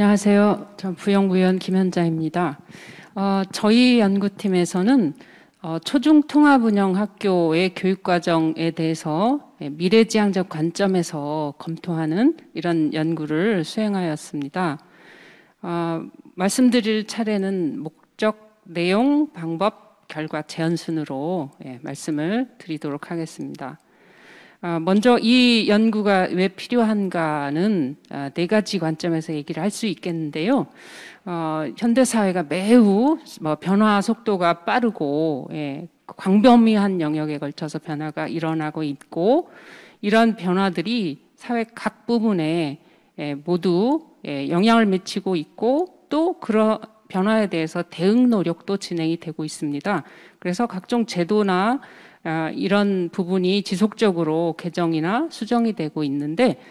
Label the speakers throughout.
Speaker 1: 안녕하세요. 전 부영부연 김현자입니다. 저희 연구팀에서는 초중통합운영학교의 교육과정에 대해서 미래지향적 관점에서 검토하는 이런 연구를 수행하였습니다. 말씀드릴 차례는 목적, 내용, 방법, 결과, 제안 순으로 말씀을 드리도록 하겠습니다. 먼저 이 연구가 왜 필요한가는 네 가지 관점에서 얘기를 할 수 있겠는데요. 현대사회가 매우 변화 속도가 빠르고 광범위한 영역에 걸쳐서 변화가 일어나고 있고, 이런 변화들이 사회 각 부분에 모두 영향을 미치고 있고, 또 그런 변화에 대해서 대응 노력도 진행이 되고 있습니다. 그래서 각종 제도나 이런 부분이 지속적으로 개정이나 수정이 되고 있는데,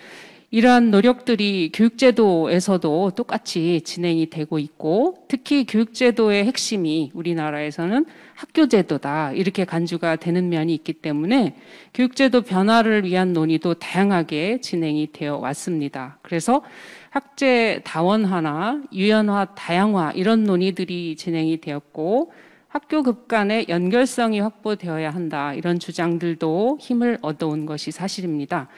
Speaker 1: 이러한 노력들이 교육제도에서도 똑같이 진행이 되고 있고, 특히 교육제도의 핵심이 우리나라에서는 학교제도다 이렇게 간주가 되는 면이 있기 때문에 교육제도 변화를 위한 논의도 다양하게 진행이 되어 왔습니다. 그래서 학제 다원화나 유연화, 다양화 이런 논의들이 진행이 되었고, 학교급 간의 연결성이 확보되어야 한다 이런 주장들도 힘을 얻어온 것이 사실입니다.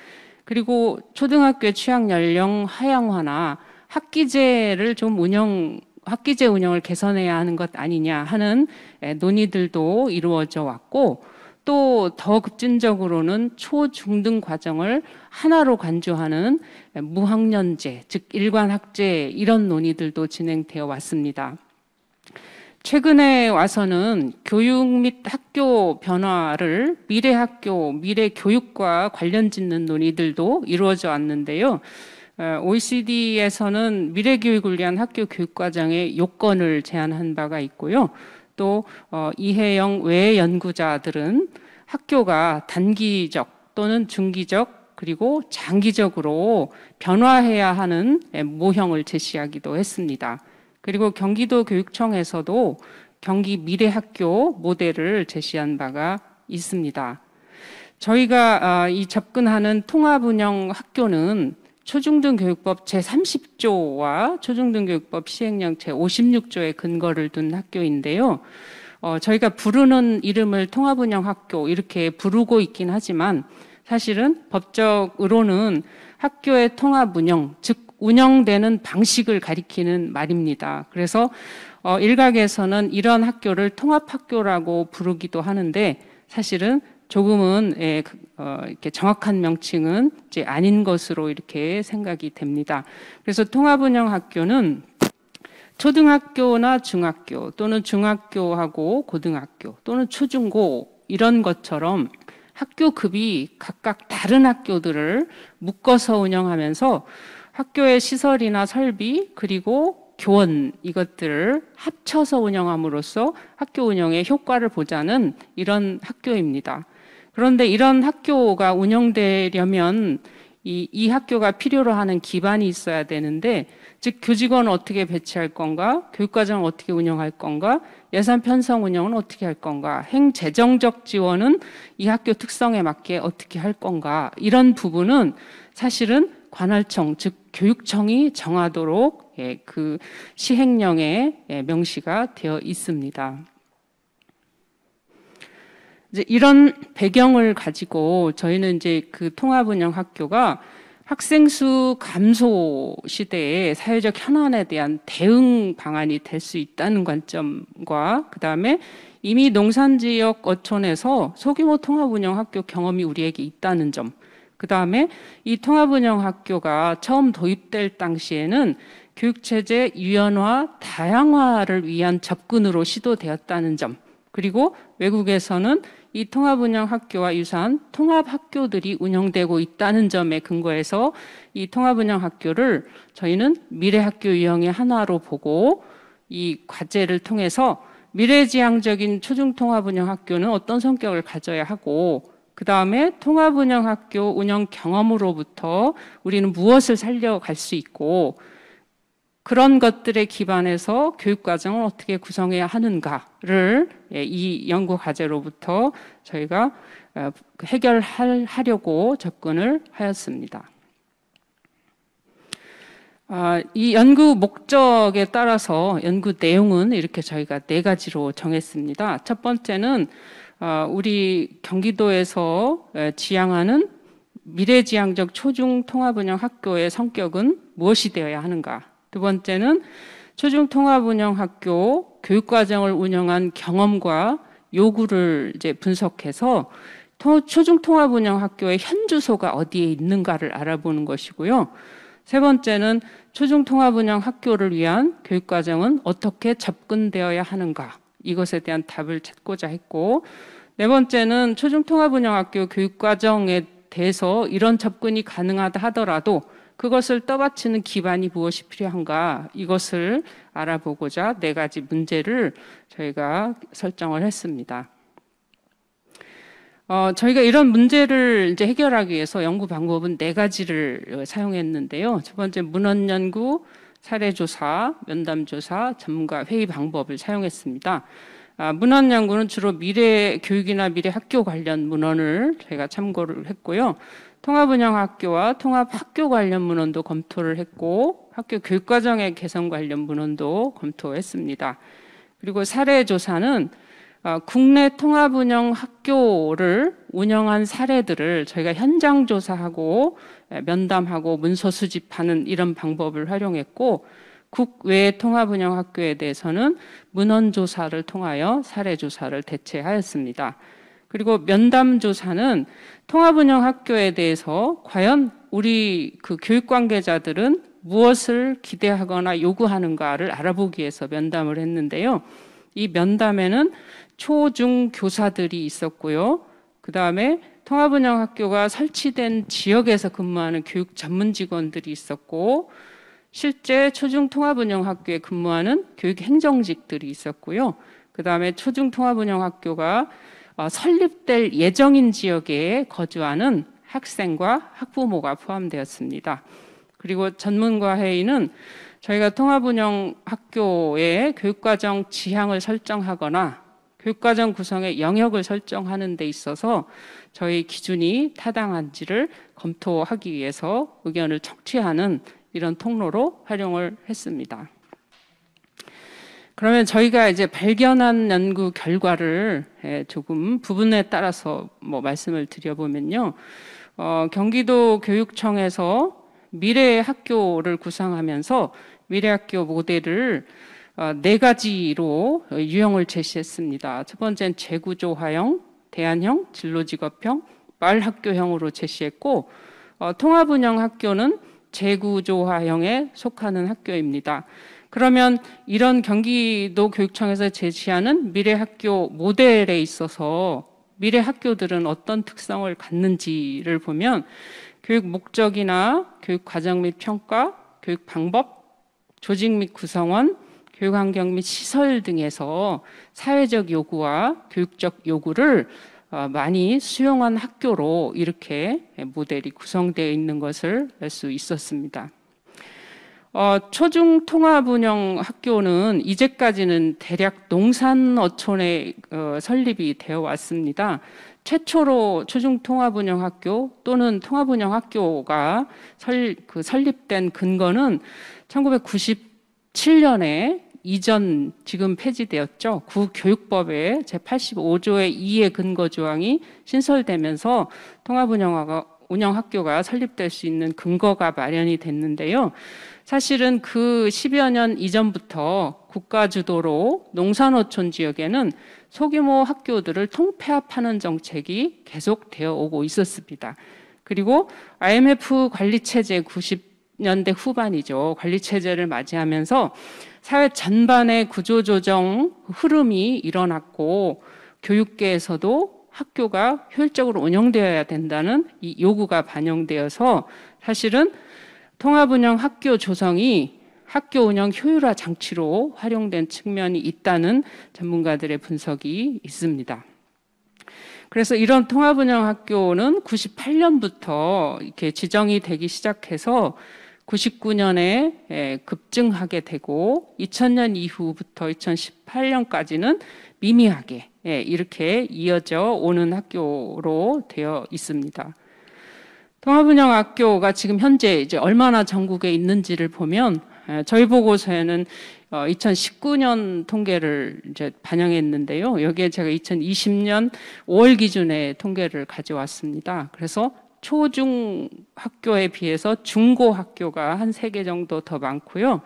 Speaker 1: 그리고 초등학교의 취학 연령 하향화나 학기제를 학기제 운영을 개선해야 하는 것 아니냐 하는 논의들도 이루어져 왔고, 또 더 급진적으로는 초, 중 등 과정을 하나로 간주하는 무학년제, 즉 일관학제 이런 논의들도 진행되어 왔습니다. 최근에 와서는 교육 및 학교 변화를 미래학교, 미래교육과 관련 짓는 논의들도 이루어져 왔는데요. OECD에서는 미래교육을 위한 학교 교육과정의 요건을 제안한 바가 있고요. 또 이혜영 외 연구자들은 학교가 단기적 또는 중기적 그리고 장기적으로 변화해야 하는 모형을 제시하기도 했습니다. 그리고 경기도 교육청에서도 경기 미래학교 모델을 제시한 바가 있습니다. 저희가 이 접근하는 통합운영학교는 초중등교육법 제30조와 초중등교육법 시행령 제56조에 근거를 둔 학교인데요. 저희가 부르는 이름을 통합운영학교 이렇게 부르고 있긴 하지만, 사실은 법적으로는 학교의 통합운영, 즉 운영되는 방식을 가리키는 말입니다. 그래서 일각에서는 이런 학교를 통합학교라고 부르기도 하는데, 사실은 조금은 이렇게 정확한 명칭은 이제 아닌 것으로 이렇게 생각이 됩니다. 그래서 통합운영학교는 초등학교나 중학교 또는 중학교하고 고등학교 또는 초중고 이런 것처럼 학교급이 각각 다른 학교들을 묶어서 운영하면서 학교의 시설이나 설비 그리고 교원 이것들을 합쳐서 운영함으로써 학교 운영의 효과를 보자는 이런 학교입니다. 그런데 이런 학교가 운영되려면 이 학교가 필요로 하는 기반이 있어야 되는데, 즉 교직원을 어떻게 배치할 건가, 교육과정을 어떻게 운영할 건가, 예산 편성 운영은 어떻게 할 건가, 행재정적 지원은 이 학교 특성에 맞게 어떻게 할 건가, 이런 부분은 사실은 관할청, 즉 교육청이 정하도록 그 시행령에 명시가 되어 있습니다. 이제 이런 배경을 가지고 저희는 이제 그 통합운영학교가 학생 수 감소 시대의 사회적 현안에 대한 대응 방안이 될 수 있다는 관점과, 그 다음에 이미 농산지역 어촌에서 소규모 통합운영학교 경험이 우리에게 있다는 점, 그 다음에 이 통합운영학교가 처음 도입될 당시에는 교육체제 유연화, 다양화를 위한 접근으로 시도되었다는 점, 그리고 외국에서는 이 통합운영학교와 유사한 통합학교들이 운영되고 있다는 점에 근거해서 이 통합운영학교를 저희는 미래학교 유형의 하나로 보고, 이 과제를 통해서 미래지향적인 초중통합운영학교는 어떤 성격을 가져야 하고, 그 다음에 통합운영학교 운영 경험으로부터 우리는 무엇을 살려갈 수 있고, 그런 것들에 기반해서 교육과정을 어떻게 구성해야 하는가를 이 연구 과제로부터 저희가 해결하려고 접근을 하였습니다. 이 연구 목적에 따라서 연구 내용은 이렇게 저희가 4가지로 정했습니다. 첫 번째는 우리 경기도에서 지향하는 미래지향적 초중통합운영 학교의 성격은 무엇이 되어야 하는가. 두 번째는 초중통합운영 학교 교육과정을 운영한 경험과 요구를 이제 분석해서 초중통합운영 학교의 현 주소가 어디에 있는가를 알아보는 것이고요. 세 번째는 초중통합운영 학교를 위한 교육과정은 어떻게 접근되어야 하는가, 이것에 대한 답을 찾고자 했고, 네 번째는 초중통합운영 학교 교육과정에 대해서 이런 접근이 가능하다 하더라도 그것을 떠받치는 기반이 무엇이 필요한가, 이것을 알아보고자 4가지 문제를 저희가 설정을 했습니다. 저희가 이런 문제를 이제 해결하기 위해서 연구 방법은 4가지를 사용했는데요. 첫 번째, 문헌 연구, 사례조사, 면담조사, 전문가 회의 방법을 사용했습니다. 문헌 연구는 주로 미래 교육이나 미래 학교 관련 문헌을 저희가 참고를 했고요. 통합운영학교와 통합학교 관련 문헌도 검토를 했고, 학교 교육과정의 개선 관련 문헌도 검토했습니다. 그리고 사례조사는 국내 통합운영 학교를 운영한 사례들을 저희가 현장 조사하고 면담하고 문서 수집하는 이런 방법을 활용했고, 국외 통합운영 학교에 대해서는 문헌 조사를 통하여 사례 조사를 대체하였습니다. 그리고 면담 조사는 통합운영 학교에 대해서 과연 우리 그 교육 관계자들은 무엇을 기대하거나 요구하는가를 알아보기 위해서 면담을 했는데요. 이 면담에는 초중 교사들이 있었고요. 그 다음에 통합운영학교가 설치된 지역에서 근무하는 교육 전문 직원들이 있었고, 실제 초중 통합운영학교에 근무하는 교육 행정직들이 있었고요. 그 다음에 초중 통합운영학교가 설립될 예정인 지역에 거주하는 학생과 학부모가 포함되었습니다. 그리고 전문가 회의는 저희가 통합운영학교의 교육과정 지향을 설정하거나 교육과정 구성의 영역을 설정하는 데 있어서 저희 기준이 타당한지를 검토하기 위해서 의견을 청취하는 이런 통로로 활용을 했습니다. 그러면 저희가 이제 발견한 연구 결과를 조금 부분에 따라서 말씀을 드려보면요. 경기도 교육청에서 미래학교를 구상하면서 미래학교 모델을 4가지로 유형을 제시했습니다. 첫 번째는 재구조화형, 대안형, 진로직업형, 마을학교형으로 제시했고, 통합운영학교는 재구조화형에 속하는 학교입니다. 그러면 이런 경기도 교육청에서 제시하는 미래학교 모델에 있어서 미래학교들은 어떤 특성을 갖는지를 보면 교육 목적이나 교육 과정 및 평가, 교육 방법, 조직 및 구성원, 교육 환경 및 시설 등에서 사회적 요구와 교육적 요구를 많이 수용한 학교로 이렇게 모델이 구성되어 있는 것을 알 수 있었습니다. 초중 통합운영 학교는 이제까지는 대략 농산어촌에 설립이 되어 왔습니다. 최초로 초중 통합운영 학교 또는 통합운영 학교가 설립된 근거는 1997년에 이전 지금 폐지되었죠. 구교육법의 제85조의 2의 근거 조항이 신설되면서 통합운영학교가 설립될 수 있는 근거가 마련이 됐는데요. 사실은 그 10여 년 이전부터 국가 주도로 농산어촌 지역에는 소규모 학교들을 통폐합하는 정책이 계속되어 오고 있었습니다. 그리고 IMF 관리체제 90년대 후반이죠. 관리체제를 맞이하면서 사회 전반의 구조조정 흐름이 일어났고 교육계에서도 학교가 효율적으로 운영되어야 된다는 이 요구가 반영되어서 사실은 통합운영 학교 조성이 학교 운영 효율화 장치로 활용된 측면이 있다는 전문가들의 분석이 있습니다. 그래서 이런 통합운영 학교는 98년부터 이렇게 지정이 되기 시작해서 99년에 급증하게 되고 2000년 이후부터 2018년까지는 미미하게 이렇게 이어져 오는 학교로 되어 있습니다. 통합운영학교가 지금 현재 이제 얼마나 전국에 있는지를 보면 저희 보고서에는 2019년 통계를 이제 반영했는데요. 여기에 제가 2020년 5월 기준의 통계를 가져왔습니다. 그래서 초중 학교에 비해서 중고 학교가 한 3개 정도 더 많고요.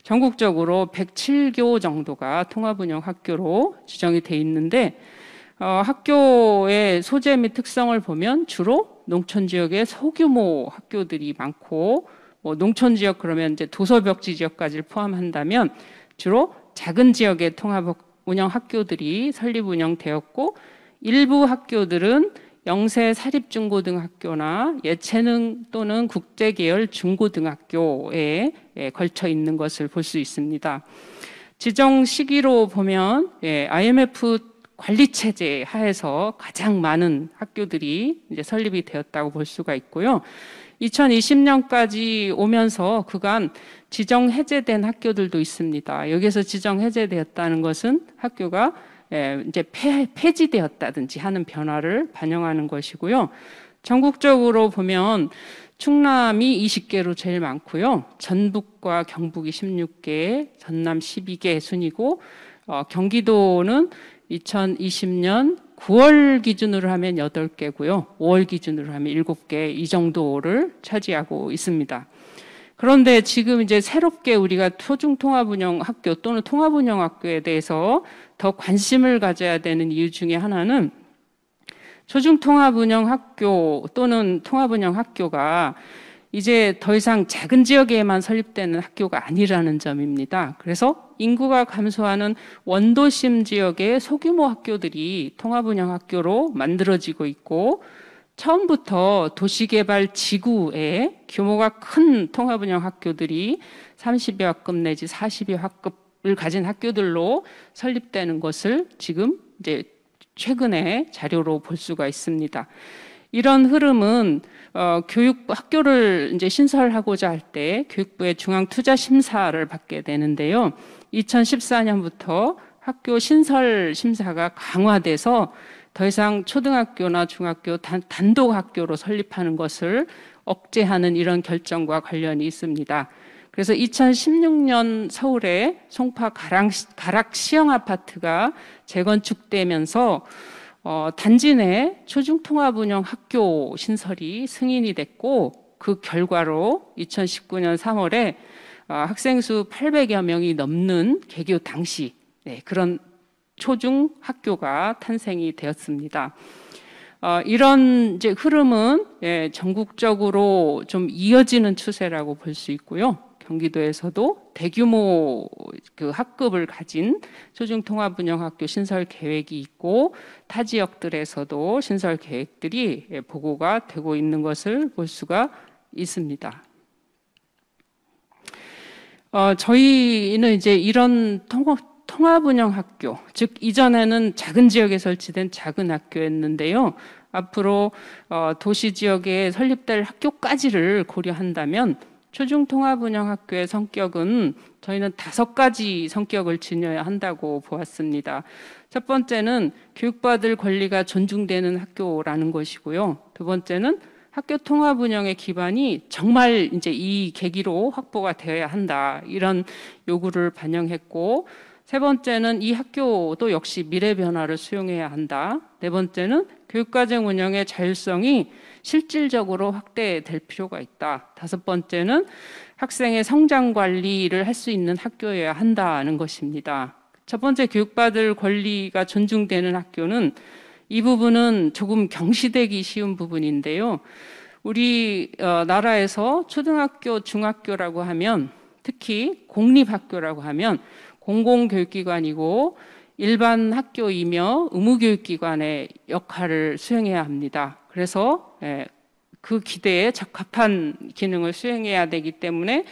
Speaker 1: 전국적으로 107교 정도가 통합운영 학교로 지정이 돼 있는데 학교의 소재 및 특성을 보면 주로 농촌 지역의 소규모 학교들이 많고 농촌 지역 그러면 이제 도서벽지 지역까지 포함한다면 주로 작은 지역의 통합 운영 학교들이 설립 운영되었고 일부 학교들은 영세 사립중고등학교나 예체능 또는 국제계열 중고등학교에 걸쳐 있는 것을 볼 수 있습니다. 지정 시기로 보면 IMF 관리체제 하에서 가장 많은 학교들이 이제 설립이 되었다고 볼 수가 있고요. 2020년까지 오면서 그간 지정 해제된 학교들도 있습니다. 여기서 지정 해제되었다는 것은 학교가 이제 폐지되었다든지 하는 변화를 반영하는 것이고요. 전국적으로 보면 충남이 20개로 제일 많고요. 전북과 경북이 16개, 전남 12개 순이고 경기도는 2020년 9월 기준으로 하면 8개고요. 5월 기준으로 하면 7개 이 정도를 차지하고 있습니다. 그런데 지금 이제 새롭게 우리가 초중통합운영학교 또는 통합운영학교에 대해서 더 관심을 가져야 되는 이유 중에 하나는 초중통합운영학교 또는 통합운영학교가 이제 더 이상 작은 지역에만 설립되는 학교가 아니라는 점입니다. 그래서 인구가 감소하는 원도심 지역의 소규모 학교들이 통합운영학교로 만들어지고 있고 처음부터 도시개발 지구에 규모가 큰 통합운영학교들이 30여 학급 내지 40여 학급을 가진 학교들로 설립되는 것을 지금 이제 최근에 자료로 볼 수가 있습니다. 이런 흐름은 학교를 이제 신설하고자 할 때 교육부의 중앙투자심사를 받게 되는데요. 2014년부터 학교 신설 심사가 강화돼서 더 이상 초등학교나 중학교 단독 학교로 설립하는 것을 억제하는 이런 결정과 관련이 있습니다. 그래서 2016년 서울의 송파 가락 시형 아파트가 재건축되면서 단지 내 초중통합운영 학교 신설이 승인이 됐고 그 결과로 2019년 3월에 학생 수 800여 명이 넘는 개교 당시 그런 초중 학교가 탄생이 되었습니다. 이런 이제 흐름은 전국적으로 좀 이어지는 추세라고 볼 수 있고요. 경기도에서도 대규모 그 학급을 가진 초중통합운영학교 신설 계획이 있고 타 지역들에서도 신설 계획들이 보고가 되고 있는 것을 볼 수가 있습니다. 저희는 이제 이런 통합운영학교, 즉 이전에는 작은 지역에 설치된 작은 학교였는데요. 앞으로 도시 지역에 설립될 학교까지를 고려한다면 초중통합운영학교의 성격은 저희는 5가지 성격을 지녀야 한다고 보았습니다. 첫 번째는 교육받을 권리가 존중되는 학교라는 것이고요. 두 번째는 학교 통합운영의 기반이 정말 이제 이 계기로 확보가 되어야 한다. 이런 요구를 반영했고, 세 번째는 이 학교도 역시 미래 변화를 수용해야 한다. 네 번째는 교육과정 운영의 자율성이 실질적으로 확대될 필요가 있다. 다섯 번째는 학생의 성장 관리를 할 수 있는 학교여야 한다는 것입니다. 첫 번째 교육받을 권리가 존중되는 학교는 이 부분은 조금 경시되기 쉬운 부분인데요. 우리 나라에서 초등학교, 중학교라고 하면 특히 공립학교라고 하면 공공교육기관이고 일반 학교이며 의무교육기관의 역할을 수행해야 합니다. 그래서 그 기대에 적합한 기능을 수행해야 되기 때문에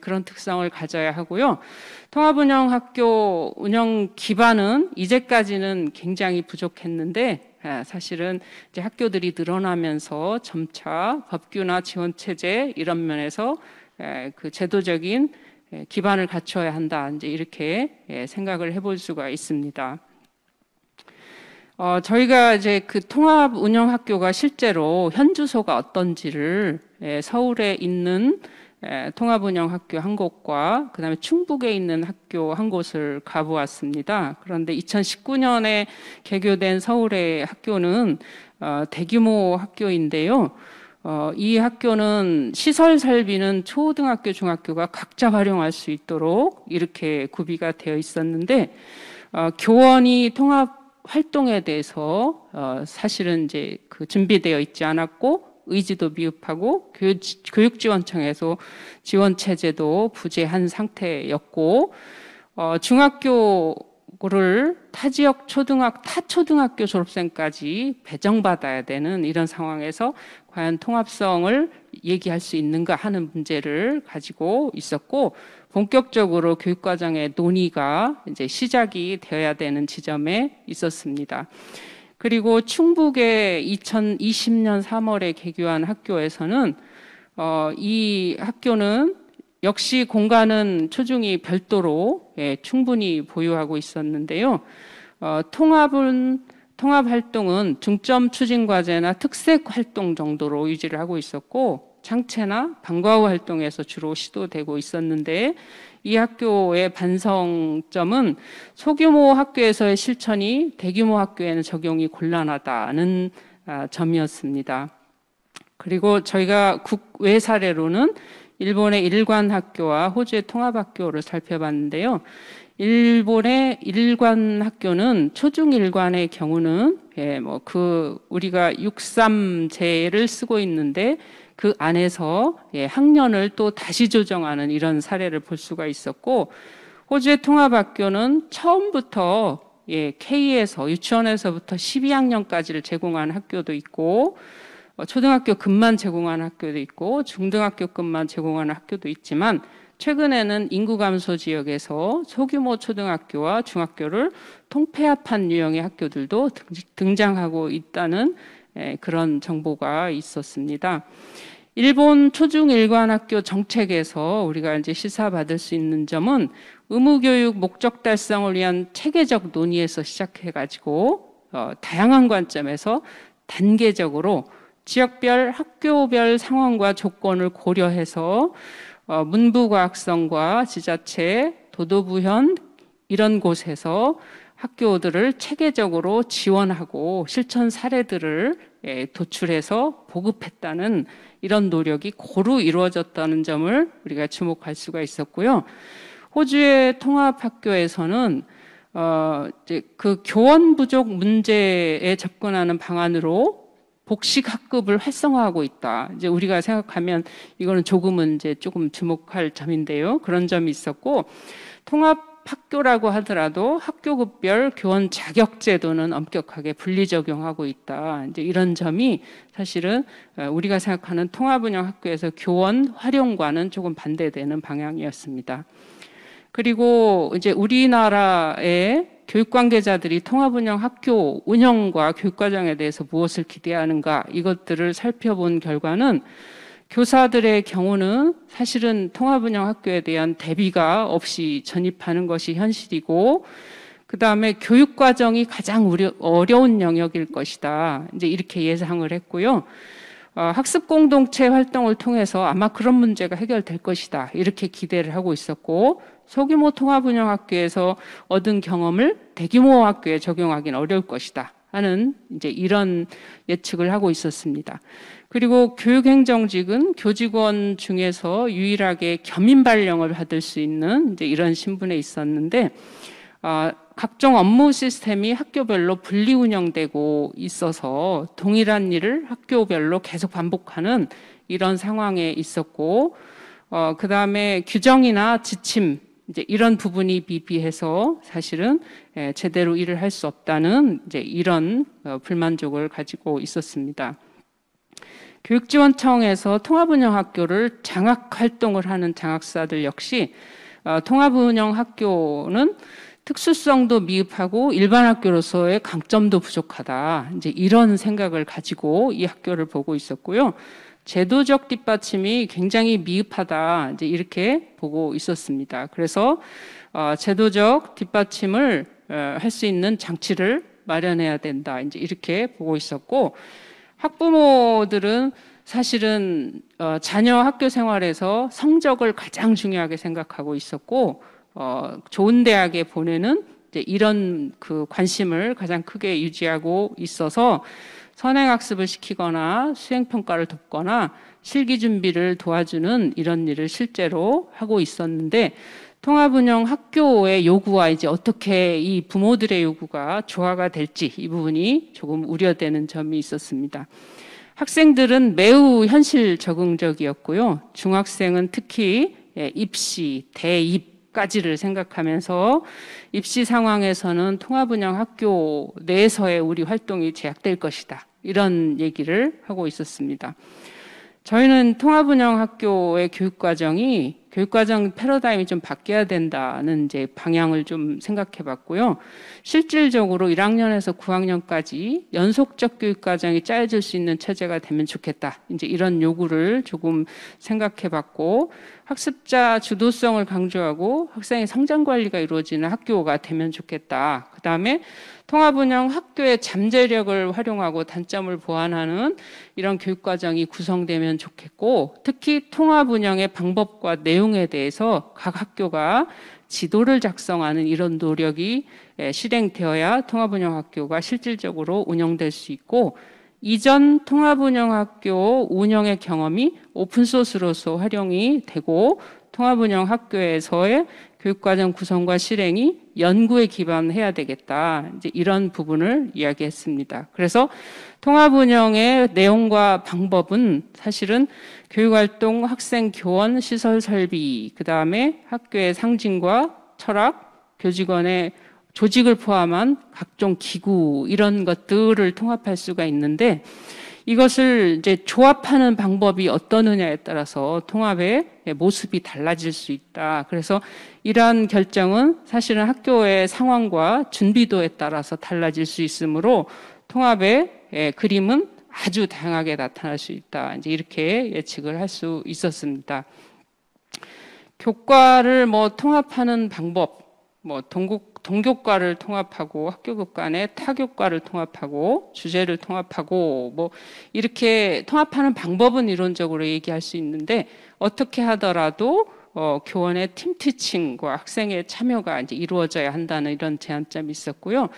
Speaker 1: 그런 특성을 가져야 하고요. 통합운영학교 운영 기반은 이제까지는 굉장히 부족했는데 사실은 이제 학교들이 늘어나면서 점차 법규나 지원체제 이런 면에서 그 제도적인 기반을 갖춰야 한다. 이제 이렇게 생각을 해볼 수가 있습니다. 저희가 이제 그 통합 운영 학교가 실제로 현 주소가 어떤지를 서울에 있는 통합 운영 학교 한 곳과 그다음에 충북에 있는 학교 한 곳을 가보았습니다. 그런데 2019년에 개교된 서울의 학교는 대규모 학교인데요. 이 학교는 시설 설비는 초등학교, 중학교가 각자 활용할 수 있도록 이렇게 구비가 되어 있었는데 교원이 통합 활동에 대해서 사실은 이제 그 준비되어 있지 않았고 의지도 미흡하고 교육지원청에서 지원 체제도 부재한 상태였고 중학교를 타 초등학교 졸업생까지 배정받아야 되는 이런 상황에서 과연 통합성을 얘기할 수 있는가 하는 문제를 가지고 있었고 본격적으로 교육과정의 논의가 이제 시작이 되어야 되는 지점에 있었습니다. 그리고 충북의 2020년 3월에 개교한 학교에서는 이 학교는 역시 공간은 초중이 별도로 충분히 보유하고 있었는데요. 통합 활동은 중점 추진 과제나 특색 활동 정도로 유지를 하고 있었고 창체나 방과 후 활동에서 주로 시도되고 있었는데 이 학교의 반성점은 소규모 학교에서의 실천이 대규모 학교에는 적용이 곤란하다는 점이었습니다. 그리고 저희가 국외 사례로는 일본의 일관 학교와 호주의 통합 학교를 살펴봤는데요. 일본의 일관 학교는 초중 일관의 경우는 우리가 63제를 쓰고 있는데 그 안에서 학년을 또 다시 조정하는 이런 사례를 볼 수가 있었고 호주의 통합학교는 처음부터 K에서 유치원에서부터 12학년까지를 제공하는 학교도 있고 초등학교급만 제공하는 학교도 있고 중등학교급만 제공하는 학교도 있지만 최근에는 인구 감소 지역에서 소규모 초등학교와 중학교를 통폐합한 유형의 학교들도 등장하고 있다는 그런 정보가 있었습니다. 일본 초중일관학교 정책에서 우리가 이제 시사받을 수 있는 점은 의무교육 목적 달성을 위한 체계적 논의에서 시작해가지고 다양한 관점에서 단계적으로 지역별 학교별 상황과 조건을 고려해서 문부과학성과 지자체, 도도부현 이런 곳에서 학교들을 체계적으로 지원하고 실천 사례들을 도출해서 보급했다는 이런 노력이 고루 이루어졌다는 점을 우리가 주목할 수가 있었고요. 호주의 통합학교에서는 이제 그 교원 부족 문제에 접근하는 방안으로 복식 학급을 활성화하고 있다. 이제 우리가 생각하면 이거는 조금은 이제 조금 주목할 점인데요. 그런 점이 있었고 통합 학교라고 하더라도 학교급별 교원 자격 제도는 엄격하게 분리 적용하고 있다. 이제 이런 점이 사실은 우리가 생각하는 통합 운영 학교에서 교원 활용과는 조금 반대되는 방향이었습니다. 그리고 이제 우리나라의 교육 관계자들이 통합 운영 학교 운영과 교육 과정에 대해서 무엇을 기대하는가 이것들을 살펴본 결과는 교사들의 경우는 사실은 통합 운영 학교에 대한 대비가 없이 전입하는 것이 현실이고 그다음에 교육 과정이 가장 어려운 영역일 것이다. 이제 이렇게 예상을 했고요. 학습 공동체 활동을 통해서 아마 그런 문제가 해결될 것이다. 이렇게 기대를 하고 있었고 소규모 통합 운영 학교에서 얻은 경험을 대규모 학교에 적용하기는 어려울 것이다. 하는 이제 이런 예측을 하고 있었습니다. 그리고 교육행정직은 교직원 중에서 유일하게 겸임 발령을 받을 수 있는 이제 이런 신분에 있었는데 각종 업무 시스템이 학교별로 분리 운영되고 있어서 동일한 일을 학교별로 계속 반복하는 이런 상황에 있었고 그 다음에 규정이나 지침 이제 이런 부분이 미비해서 사실은 제대로 일을 할 수 없다는 이제 이런 불만족을 가지고 있었습니다. 교육지원청에서 통합운영학교를 장학 활동을 하는 장학사들 역시 통합운영학교는 특수성도 미흡하고 일반 학교로서의 강점도 부족하다. 이제 이런 생각을 가지고 이 학교를 보고 있었고요. 제도적 뒷받침이 굉장히 미흡하다. 이제 이렇게 보고 있었습니다. 그래서 제도적 뒷받침을 할 수 있는 장치를 마련해야 된다. 이제 이렇게 보고 있었고, 학부모들은 사실은 자녀 학교 생활에서 성적을 가장 중요하게 생각하고 있었고, 좋은 대학에 보내는 이제 이런 그 관심을 가장 크게 유지하고 있어서 선행학습을 시키거나 수행평가를 돕거나 실기 준비를 도와주는 이런 일을 실제로 하고 있었는데, 통합운영 학교의 요구와 이제 어떻게 이 부모들의 요구가 조화가 될지 이 부분이 조금 우려되는 점이 있었습니다. 학생들은 매우 현실 적응적이었고요. 중학생은 특히 입시, 대입까지를 생각하면서 입시 상황에서는 통합운영 학교 내에서의 우리 활동이 제약될 것이다. 이런 얘기를 하고 있었습니다. 저희는 통합운영 학교의 교육과정 패러다임이 좀 바뀌어야 된다는 이제 방향을 좀 생각해 봤고요. 실질적으로 1학년에서 9학년까지 연속적 교육과정이 짜여질 수 있는 체제가 되면 좋겠다. 이제 이런 요구를 조금 생각해 봤고, 학습자 주도성을 강조하고 학생의 성장 관리가 이루어지는 학교가 되면 좋겠다. 그 다음에 통합운영 학교의 잠재력을 활용하고 단점을 보완하는 이런 교육과정이 구성되면 좋겠고, 특히 통합운영의 방법과 내용에 대해서 각 학교가 지도를 작성하는 이런 노력이 실행되어야 통합운영학교가 실질적으로 운영될 수 있고, 이전 통합운영학교 운영의 경험이 오픈소스로서 활용이 되고, 통합운영학교에서의 교육과정 구성과 실행이 연구에 기반해야 되겠다. 이제 이런 부분을 이야기했습니다. 그래서 통합운영의 내용과 방법은 사실은 교육활동, 학생 교원, 시설 설비, 그 다음에 학교의 상징과 철학, 교직원의 조직을 포함한 각종 기구 이런 것들을 통합할 수가 있는데, 이것을 이제 조합하는 방법이 어떠느냐에 따라서 통합의 모습이 달라질 수 있다. 그래서 이러한 결정은 사실은 학교의 상황과 준비도에 따라서 달라질 수 있으므로 통합의 그림은 아주 다양하게 나타날 수 있다. 이제 이렇게 예측을 할 수 있었습니다. 교과를 통합하는 방법, 동교과를 통합하고 학교교 간의 타교과를 통합하고 주제를 통합하고 이렇게 통합하는 방법은 이론적으로 얘기할 수 있는데, 어떻게 하더라도 교원의 팀 티칭과 학생의 참여가 이제 이루어져야 한다는 이런 제한점이 있었고요.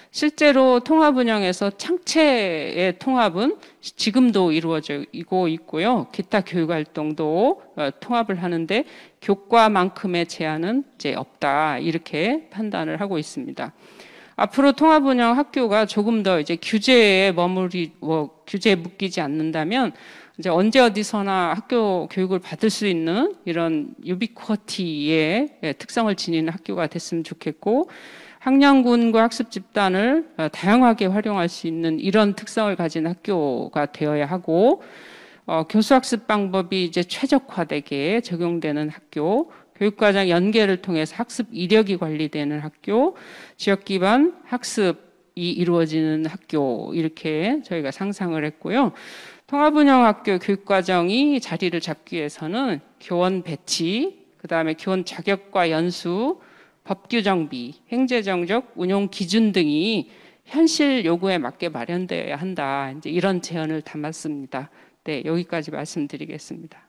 Speaker 1: 실제로 통합운영에서 창체의 통합은 지금도 이루어지고 있고요. 기타 교육활동도 통합을 하는데 교과만큼의 제한은 이제 없다. 이렇게 판단을 하고 있습니다. 앞으로 통합운영 학교가 조금 더 이제 규제에 규제에 묶이지 않는다면 이제 언제 어디서나 학교 교육을 받을 수 있는 이런 유비쿼티의 특성을 지니는 학교가 됐으면 좋겠고, 학년군과 학습 집단을 다양하게 활용할 수 있는 이런 특성을 가진 학교가 되어야 하고, 교수 학습 방법이 이제 최적화되게 적용되는 학교, 교육과정 연계를 통해서 학습 이력이 관리되는 학교, 지역 기반 학습이 이루어지는 학교, 이렇게 저희가 상상을 했고요. 통합운영학교 교육과정이 자리를 잡기 위해서는 교원 배치, 그 다음에 교원 자격과 연수, 법규 정비, 행재정적 운용 기준 등이 현실 요구에 맞게 마련되어야 한다. 이제 이런 제언을 담았습니다. 네, 여기까지 말씀드리겠습니다.